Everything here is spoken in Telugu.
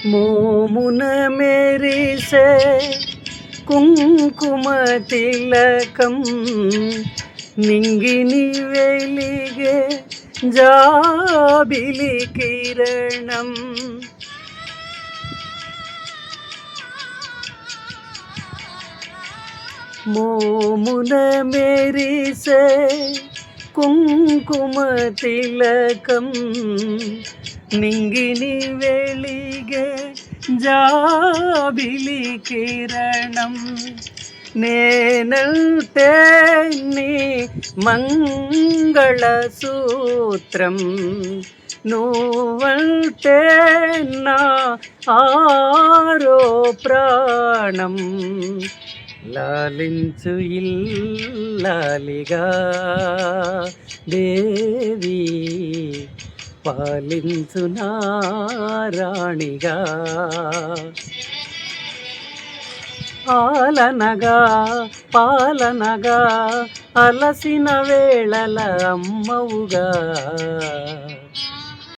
మోమున మెరిసే కుంకుమ తిలకం నింగిని వెలిగే జాబిలి కిరణం మోమున మెరిసే కుంకుమ తిలకం నింగిని వెలిగే జాబిలి కిరణం నేనంటే నీ మంగళసూత్రం నువ్వంటే నా ఆరో ప్రాణం లాలించు ఇల్లాలిగా దేవి పాలించు నారాణిగా ఆలనగా పాలనగా అలసిన వేళల అమ్మవుగా